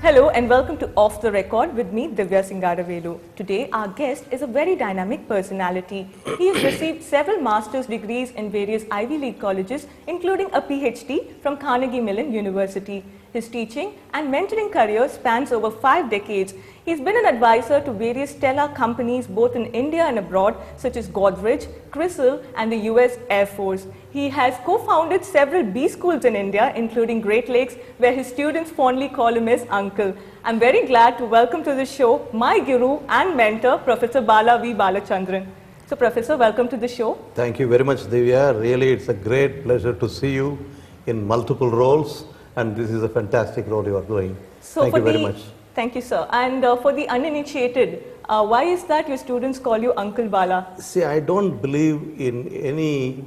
Hello and welcome to Off the Record with me, Divya Singaravelu. Today, our guest is a very dynamic personality. He has received several master's degrees in various Ivy League colleges, including a PhD from Carnegie Mellon University. His teaching and mentoring career spans over 5 decades. He's been an advisor to various stellar companies both in India and abroad, such as Godrej, CRISIL, and the US Air Force. He has co-founded several B schools in India, including Great Lakes, where his students fondly call him his uncle. I'm very glad to welcome to the show my guru and mentor, Professor Bala V. Balachandran. So, Professor, welcome to the show. Thank you very much, Divya. Really, it's a great pleasure to see you in multiple roles, and this is a fantastic role you are doing. So thank you very much. Thank you, sir. And for the uninitiated, why is that your students call you Uncle Bala? See, I don't believe in any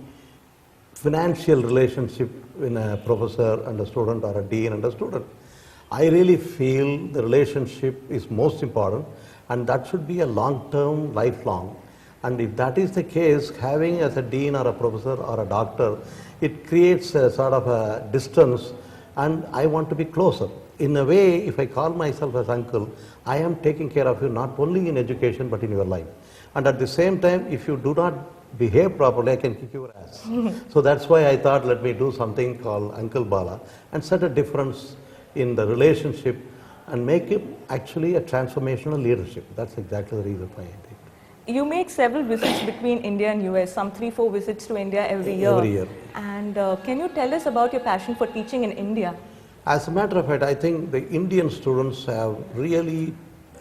financial relationship in a professor and a student or a dean and a student. I really feel the relationship is most important, and that should be a long-term, lifelong. And if that is the case, having as a dean or a professor or a doctor, it creates a sort of a distance, and I want to be closer. In a way, if I call myself as uncle, I am taking care of you not only in education but in your life. And at the same time, if you do not behave properly, I can kick your ass. So that's why I thought, let me do something called Uncle Bala and set a difference in the relationship and make it actually a transformational leadership. That's exactly the reason why I did. You make several visits between India and US, some 3-4 visits to India every year. Every year. And can you tell us about your passion for teaching in India? As a matter of fact, I think the Indian students have really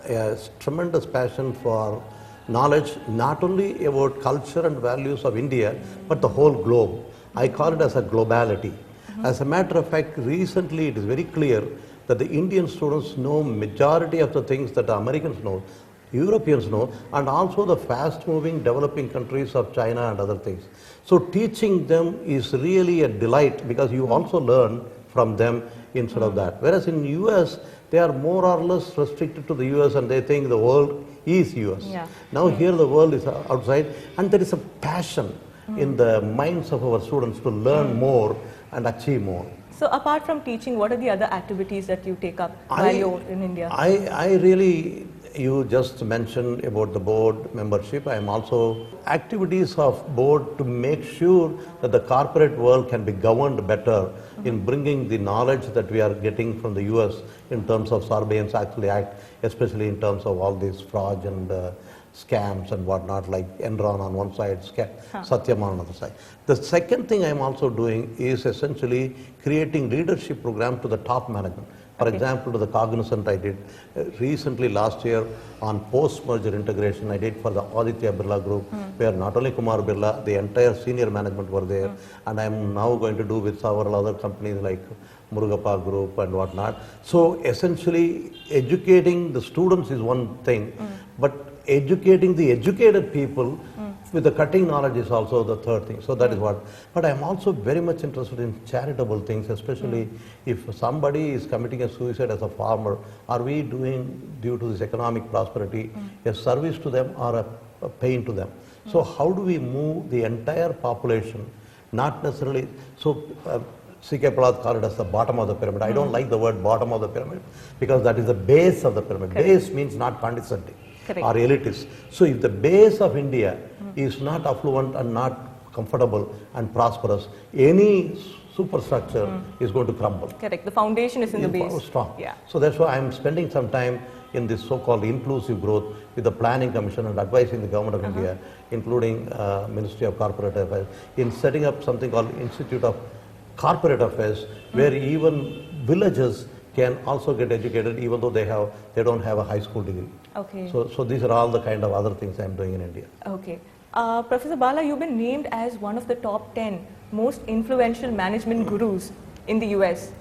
a tremendous passion for knowledge, not only about culture and values of India, but the whole globe. I call it as a globality. As a matter of fact, recently it is very clear that the Indian students know majority of the things that the Americans know, Europeans know, and also the fast-moving developing countries of China and other things. So teaching them is really a delight because you also learn from them instead of that. Whereas in US, they are more or less restricted to the US and they think the world is US. Yeah. Now here the world is outside, and there is a passion in the minds of our students to learn more and achieve more. So apart from teaching, what are the other activities that you take up while you're in India? I really, you just mentioned about the board membership. I am also activities of board to make sure that the corporate world can be governed better in bringing the knowledge that we are getting from the US in terms of Sarbanes-Oxley Act, especially in terms of all these fraud and scams and whatnot, like Enron on one side, Satyam on another side. The second thing I am also doing is essentially creating leadership program to the top management. For example, to the Cognizant I did recently last year on post-merger integration I did for the Aditya Birla Group, where not only Kumar Birla, the entire senior management were there, and I am now going to do with several other companies like Murugappa Group and whatnot. So essentially, educating the students is one thing, but educating the educated people with the cutting knowledge is also the third thing. So that is what. But I am also very much interested in charitable things, especially if somebody is committing a suicide as a farmer, are we doing, due to this economic prosperity, a service to them or a pain to them? So how do we move the entire population, not necessarily, so C.K. Prahlad called it as the bottom of the pyramid. I don't like the word bottom of the pyramid because that is the base of the pyramid. Correct. Base means not condescending. Correct. Or elitist. So if the base of India is not affluent and not comfortable and prosperous, any superstructure is going to crumble. Correct. The foundation is in the base. Strong. Yeah. So that's why I'm spending some time in this so-called inclusive growth with the Planning Commission and advising the Government of India, including Ministry of Corporate Affairs, in setting up something called Institute of Corporate Affairs, where even villages can also get educated even though they don't have a high school degree. Okay. So these are all the kind of other things I'm doing in India. Okay. Professor Bala, you've been named as one of the top 10 most influential management gurus in the US.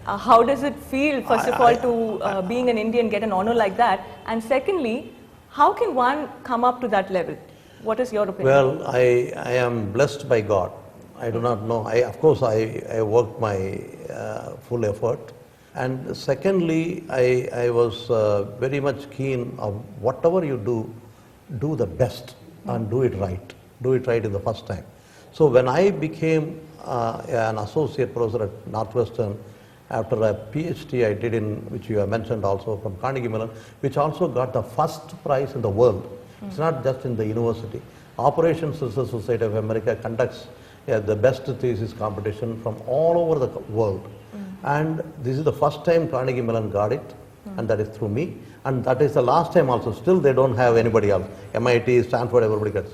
How does it feel, first of all, to being an Indian get an honor like that? And secondly, how can one come up to that level? What is your opinion? Well, I am blessed by God. I do not know. Of course, I worked my full effort. And secondly, I was very much keen of whatever you do the best and do it right. Do it right in the first time. So when I became an associate professor at Northwestern, after a PhD I did in, which you have mentioned also from Carnegie Mellon, which also got the first prize in the world. It's not just in the university. Operations Research Society of America conducts the best thesis competition from all over the world. And this is the first time Carnegie Mellon got it, and that is through me. And that is the last time also. Still they don't have anybody else. MIT, Stanford, everybody gets.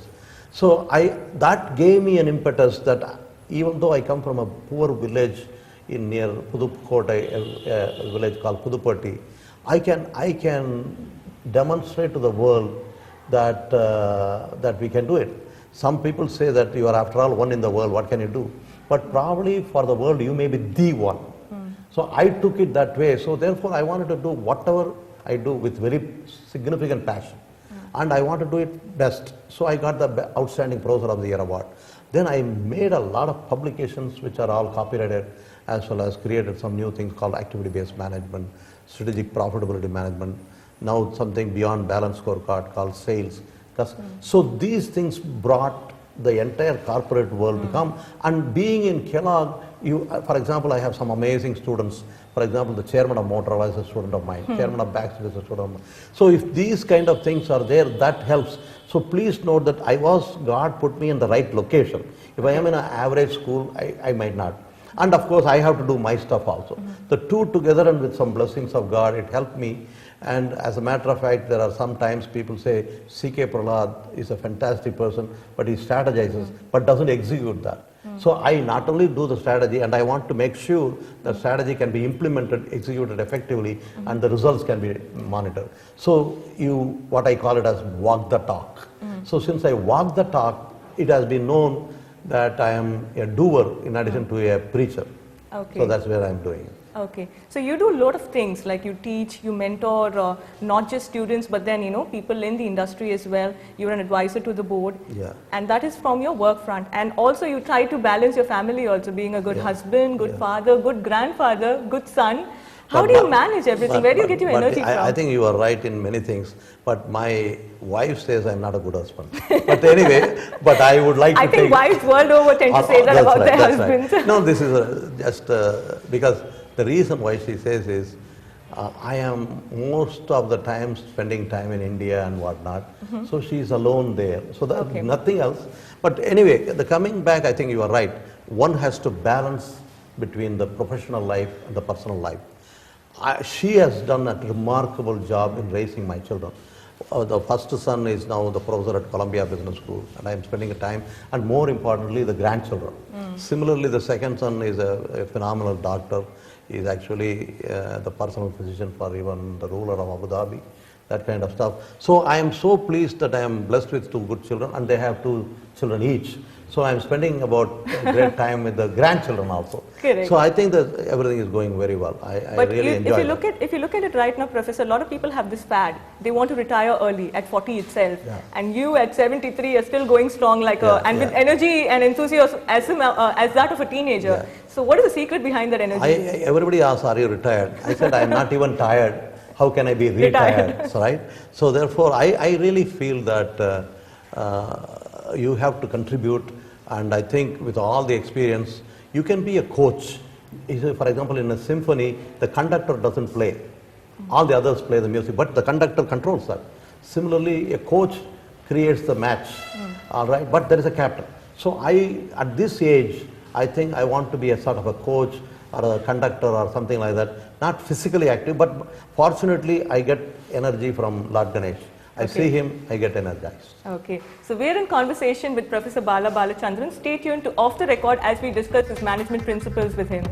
So that gave me an impetus that even though I come from a poor village in near Pudukkottai, a village called Puduppatti, I can demonstrate to the world that that we can do it. Some people say that you are after all one in the world, what can you do? But probably for the world you may be the one. So I took it that way. So therefore I wanted to do whatever I do with very significant passion. And I want to do it best. So I got the Outstanding Professor of the Year award. Then I made a lot of publications which are all copyrighted, as well as created some new things called activity-based management, strategic profitability management, now something beyond balanced scorecard called sales. So these things brought the entire corporate world to come. And being in Kellogg, for example, I have some amazing students. For example, the chairman of Motorola is a student of mine. Chairman of Baxter is a student of mine. So if these kind of things are there, that helps. So please note that God put me in the right location. If I am in an average school, I might not. And of course, I have to do my stuff also. The two together and with some blessings of God, it helped me. And as a matter of fact, there are sometimes people say, C.K. Prahlad is a fantastic person, but he strategizes, but doesn't execute that. So I not only do the strategy, and I want to make sure the strategy can be implemented, executed effectively, and the results can be monitored. So what I call it as walk the talk. So since I walk the talk, it has been known that I am a doer in addition to a preacher. Okay. So that's where I'm doing it. Okay, so you do a lot of things, like you teach, you mentor not just students, but then people in the industry as well. You're an advisor to the board, and that is from your work front. And also you try to balance your family also, being a good husband, good father, good grandfather, good son. How do you manage everything? Where do you get your energy from? I think you are right in many things, but my wife says I'm not a good husband. But anyway, but I would like to I think wives world over tend to say that about their husbands. Right. No, this is just because the reason why she says is, I am most of the time spending time in India and whatnot, so she's alone there. So that's nothing else. But anyway, coming back, I think you are right. One has to balance between the professional life and the personal life. She has done a remarkable job in raising my children. The first son is now the professor at Columbia Business School, and I am spending the time, and more importantly, the grandchildren. Similarly, the second son is a phenomenal doctor. He is actually the personal physician for even the ruler of Abu Dhabi, that kind of stuff. So I am so pleased that I am blessed with two good children, and they have 2 children each. So I am spending about a great time with the grandchildren also. Correct. So I think that everything is going very well. I really enjoy it. If you look at it right now, Professor, a lot of people have this fad. They want to retire early at 40 itself. And you at 73 are still going strong with energy and enthusiasm as that of a teenager. So what is the secret behind that energy? Everybody asks, are you retired? I said, I am not even tired. How can I be retired? So, right? So therefore, I really feel that you have to contribute. And I think with all the experience, you can be a coach. For example, in a symphony, the conductor doesn't play. All the others play the music, but the conductor controls that. Similarly, a coach creates the match, all right, but there is a captain. So at this age, I think I want to be a sort of a coach or a conductor or something like that. Not physically active, but fortunately, I get energy from Lord Ganesh. I see him, I get energized. Okay, so we're in conversation with Professor Bala Balachandran. Stay tuned to Off the Record as we discuss his management principles with him.